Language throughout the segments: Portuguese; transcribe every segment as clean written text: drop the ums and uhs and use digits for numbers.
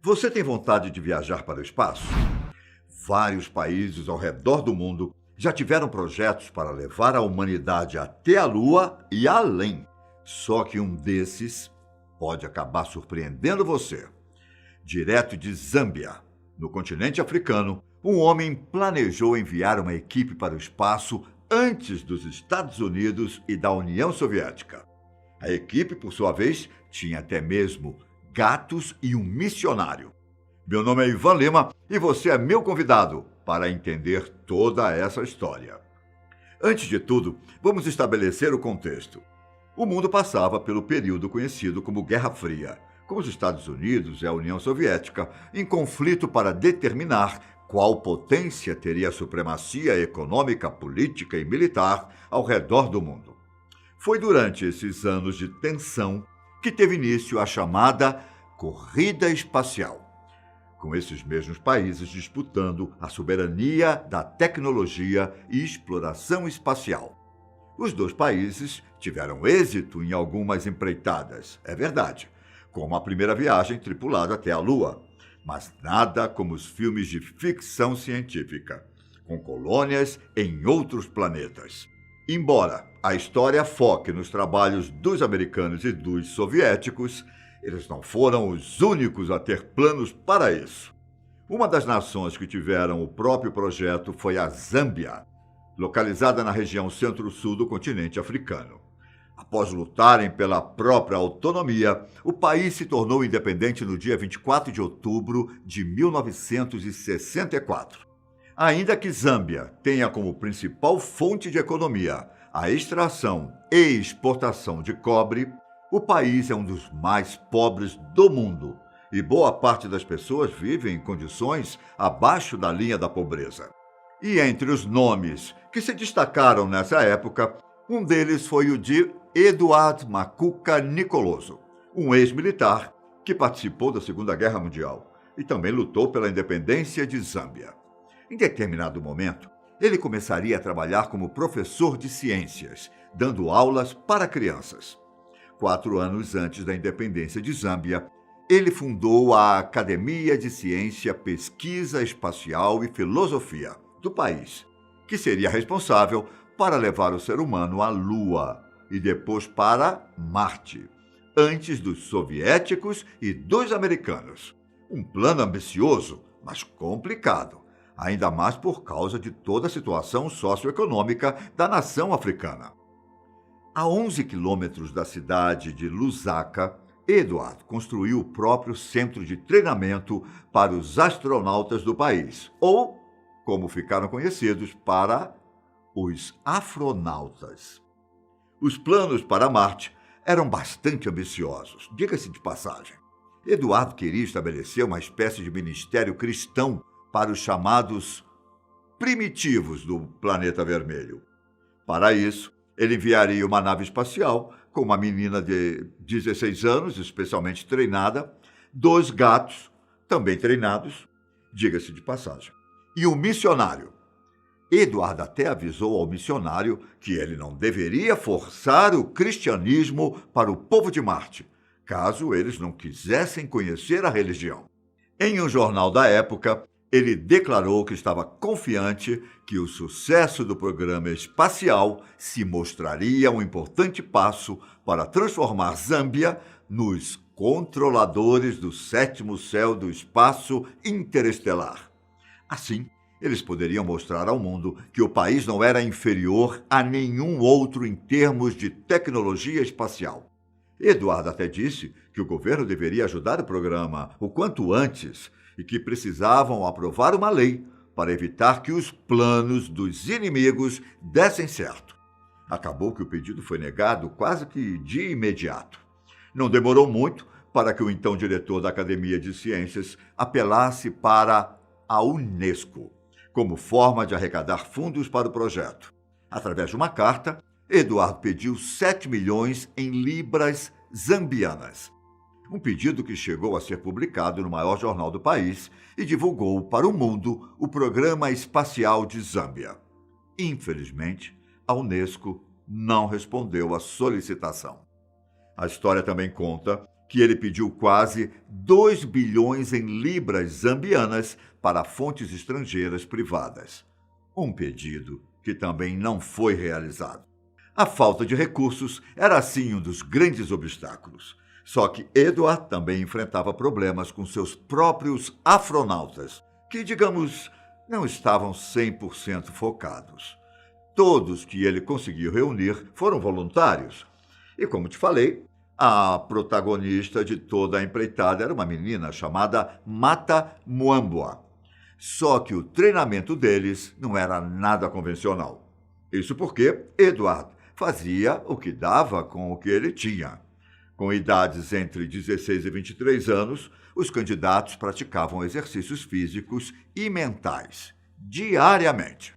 Você tem vontade de viajar para o espaço? Vários países ao redor do mundo já tiveram projetos para levar a humanidade até a Lua e além. Só que um desses pode acabar surpreendendo você. Direto de Zâmbia, no continente africano, um homem planejou enviar uma equipe para o espaço antes dos Estados Unidos e da União Soviética. A equipe, por sua vez, tinha até mesmo gatos e um missionário. Meu nome é Ivan Lima e você é meu convidado para entender toda essa história. Antes de tudo, vamos estabelecer o contexto. O mundo passava pelo período conhecido como Guerra Fria, com os Estados Unidos e a União Soviética em conflito para determinar qual potência teria a supremacia econômica, política e militar ao redor do mundo. Foi durante esses anos de tensão que teve início a chamada Corrida Espacial, com esses mesmos países disputando a soberania da tecnologia e exploração espacial. Os dois países tiveram êxito em algumas empreitadas, é verdade, como a primeira viagem tripulada até a Lua, mas nada como os filmes de ficção científica, com colônias em outros planetas. Embora a história foque nos trabalhos dos americanos e dos soviéticos, eles não foram os únicos a ter planos para isso. Uma das nações que tiveram o próprio projeto foi a Zâmbia, localizada na região centro-sul do continente africano. Após lutarem pela própria autonomia, o país se tornou independente no dia 24 de outubro de 1964. Ainda que Zâmbia tenha como principal fonte de economia a extração e exportação de cobre, o país é um dos mais pobres do mundo e boa parte das pessoas vivem em condições abaixo da linha da pobreza. E entre os nomes que se destacaram nessa época, um deles foi o de Eduard Macuca Nicoloso, um ex-militar que participou da Segunda Guerra Mundial e também lutou pela independência de Zâmbia. Em determinado momento, ele começaria a trabalhar como professor de ciências, dando aulas para crianças. 4 anos antes da independência de Zâmbia, ele fundou a Academia de Ciência, Pesquisa Espacial e Filosofia do país, que seria responsável para levar o ser humano à Lua e depois para Marte, antes dos soviéticos e dos americanos. Um plano ambicioso, mas complicado, ainda mais por causa de toda a situação socioeconômica da nação africana. A 11 quilômetros da cidade de Lusaka, Eduard construiu o próprio centro de treinamento para os astronautas do país, ou, como ficaram conhecidos, para os afronautas. Os planos para Marte eram bastante ambiciosos, diga-se de passagem. Eduardo queria estabelecer uma espécie de ministério cristão para os chamados primitivos do planeta vermelho. Para isso, ele enviaria uma nave espacial com uma menina de 16 anos, especialmente treinada, 2 gatos, também treinados, diga-se de passagem, e um missionário. Eduardo até avisou ao missionário que ele não deveria forçar o cristianismo para o povo de Marte, caso eles não quisessem conhecer a religião. Em um jornal da época, ele declarou que estava confiante que o sucesso do programa espacial se mostraria um importante passo para transformar Zâmbia nos controladores do 7º céu do espaço interestelar. Assim, eles poderiam mostrar ao mundo que o país não era inferior a nenhum outro em termos de tecnologia espacial. Eduardo até disse que o governo deveria ajudar o programa o quanto antes e que precisavam aprovar uma lei para evitar que os planos dos inimigos dessem certo. Acabou que o pedido foi negado quase que de imediato. Não demorou muito para que o então diretor da Academia de Ciências apelasse para a Unesco como forma de arrecadar fundos para o projeto. Através de uma carta, Eduardo pediu 7 milhões em libras zambianas. Um pedido que chegou a ser publicado no maior jornal do país e divulgou para o mundo o Programa Espacial de Zâmbia. Infelizmente, a Unesco não respondeu à solicitação. A história também conta que ele pediu quase 2 bilhões em libras zambianas para fontes estrangeiras privadas. Um pedido que também não foi realizado. A falta de recursos era, assim, um dos grandes obstáculos. Só que Edward também enfrentava problemas com seus próprios afronautas, que, digamos, não estavam 100% focados. Todos que ele conseguiu reunir foram voluntários. E, como te falei, a protagonista de toda a empreitada era uma menina chamada Mata Mwambwa. Só que o treinamento deles não era nada convencional. Isso porque Edward fazia o que dava com o que ele tinha. Com idades entre 16 e 23 anos, os candidatos praticavam exercícios físicos e mentais, diariamente.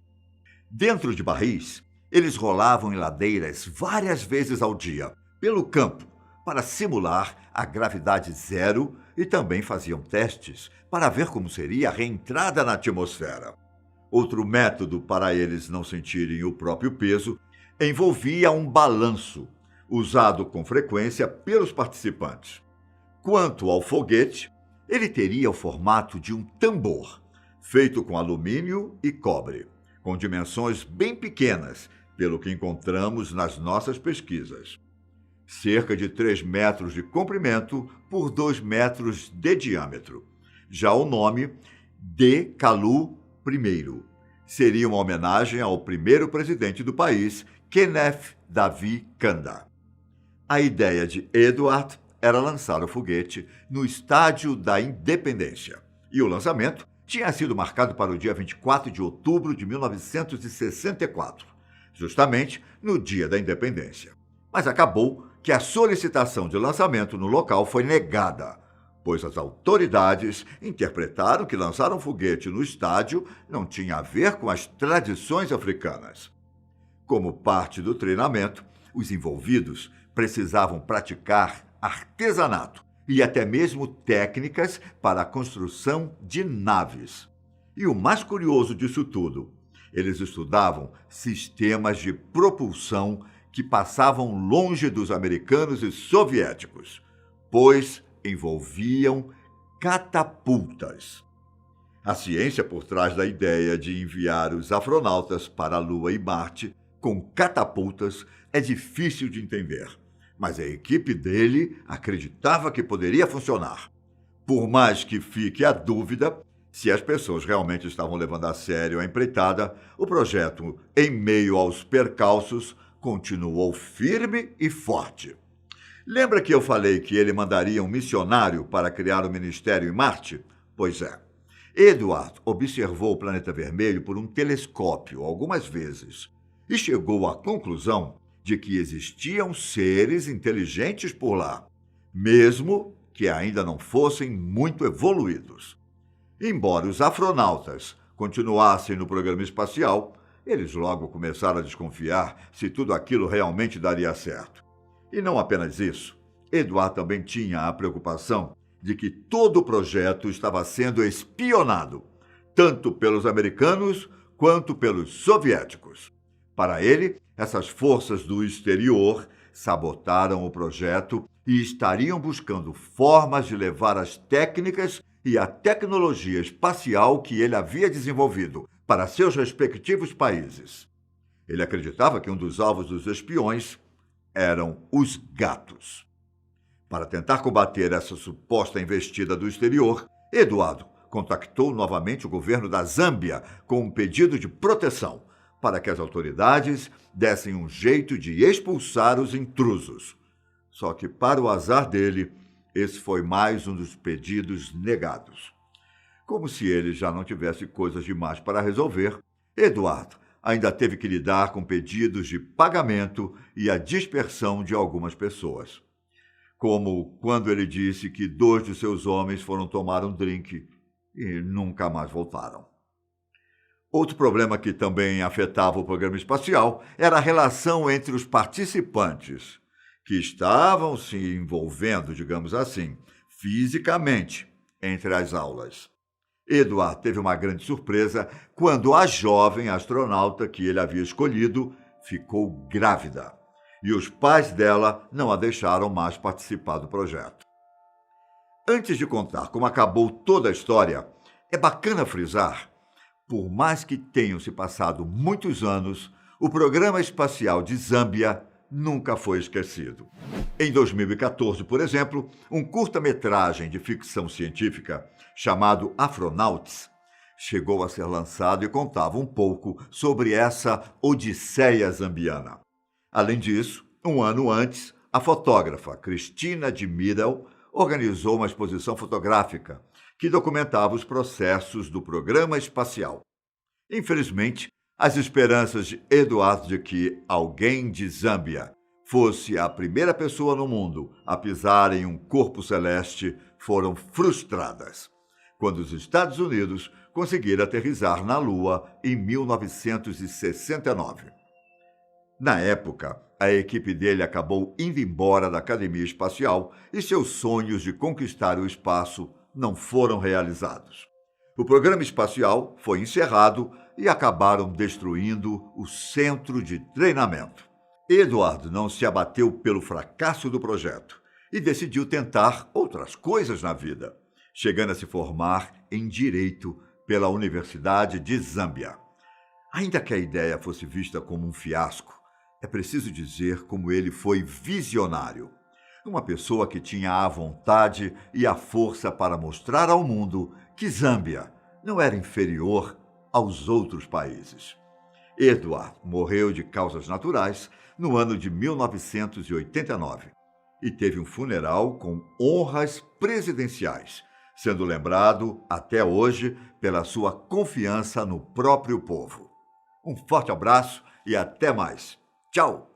Dentro de barris, eles rolavam em ladeiras várias vezes ao dia, pelo campo, para simular a gravidade zero e também faziam testes para ver como seria a reentrada na atmosfera. Outro método para eles não sentirem o próprio peso envolvia um balanço, usado com frequência pelos participantes. Quanto ao foguete, ele teria o formato de um tambor, feito com alumínio e cobre, com dimensões bem pequenas, pelo que encontramos nas nossas pesquisas. Cerca de 3 metros de comprimento por 2 metros de diâmetro. Já o nome, de Kalu I, seria uma homenagem ao primeiro presidente do país, Kenneth Davi Kanda. A ideia de Edward era lançar o foguete no Estádio da Independência, e o lançamento tinha sido marcado para o dia 24 de outubro de 1964, justamente no dia da independência. Mas acabou que a solicitação de lançamento no local foi negada, pois as autoridades interpretaram que lançar um foguete no estádio não tinha a ver com as tradições africanas. Como parte do treinamento, os envolvidos precisavam praticar artesanato e até mesmo técnicas para a construção de naves. E o mais curioso disso tudo, eles estudavam sistemas de propulsão que passavam longe dos americanos e soviéticos, pois envolviam catapultas. A ciência por trás da ideia de enviar os astronautas para a Lua e Marte com catapultas é difícil de entender, mas a equipe dele acreditava que poderia funcionar. Por mais que fique a dúvida se as pessoas realmente estavam levando a sério a empreitada, o projeto, em meio aos percalços, continuou firme e forte. Lembra que eu falei que ele mandaria um missionário para criar o ministério em Marte? Pois é. Edward observou o planeta vermelho por um telescópio algumas vezes e chegou à conclusão de que existiam seres inteligentes por lá, mesmo que ainda não fossem muito evoluídos. Embora os astronautas continuassem no programa espacial, eles logo começaram a desconfiar se tudo aquilo realmente daria certo. E não apenas isso, Edward também tinha a preocupação de que todo o projeto estava sendo espionado, tanto pelos americanos quanto pelos soviéticos. Para ele, essas forças do exterior sabotaram o projeto e estariam buscando formas de levar as técnicas e a tecnologia espacial que ele havia desenvolvido para seus respectivos países. Ele acreditava que um dos alvos dos espiões eram os gatos. Para tentar combater essa suposta investida do exterior, Eduardo contactou novamente o governo da Zâmbia com um pedido de proteção para que as autoridades dessem um jeito de expulsar os intrusos. Só que, para o azar dele, esse foi mais um dos pedidos negados. Como se ele já não tivesse coisas demais para resolver, Eduardo ainda teve que lidar com pedidos de pagamento e a dispersão de algumas pessoas. Como quando ele disse que 2 de seus homens foram tomar um drink e nunca mais voltaram. Outro problema que também afetava o programa espacial era a relação entre os participantes, que estavam se envolvendo, digamos assim, fisicamente entre as aulas. Edward teve uma grande surpresa quando a jovem astronauta que ele havia escolhido ficou grávida, e os pais dela não a deixaram mais participar do projeto. Antes de contar como acabou toda a história, é bacana frisar: por mais que tenham se passado muitos anos, o programa espacial de Zâmbia nunca foi esquecido. Em 2014, por exemplo, um curta-metragem de ficção científica chamado Afronauts chegou a ser lançado e contava um pouco sobre essa odisseia zambiana. Além disso, um ano antes, a fotógrafa Cristina de Middle organizou uma exposição fotográfica que documentava os processos do programa espacial. Infelizmente, as esperanças de Edward de que alguém de Zâmbia fosse a primeira pessoa no mundo a pisar em um corpo celeste foram frustradas, quando os Estados Unidos conseguiram aterrissar na Lua em 1969. Na época, a equipe dele acabou indo embora da Academia Espacial e seus sonhos de conquistar o espaço não foram realizados. O programa espacial foi encerrado e acabaram destruindo o centro de treinamento. Edward não se abateu pelo fracasso do projeto e decidiu tentar outras coisas na vida, chegando a se formar em Direito pela Universidade de Zâmbia. Ainda que a ideia fosse vista como um fiasco, é preciso dizer como ele foi visionário. Uma pessoa que tinha a vontade e a força para mostrar ao mundo que Zâmbia não era inferior aos outros países. Edward morreu de causas naturais no ano de 1989 e teve um funeral com honras presidenciais, sendo lembrado até hoje pela sua confiança no próprio povo. Um forte abraço e até mais. Tchau!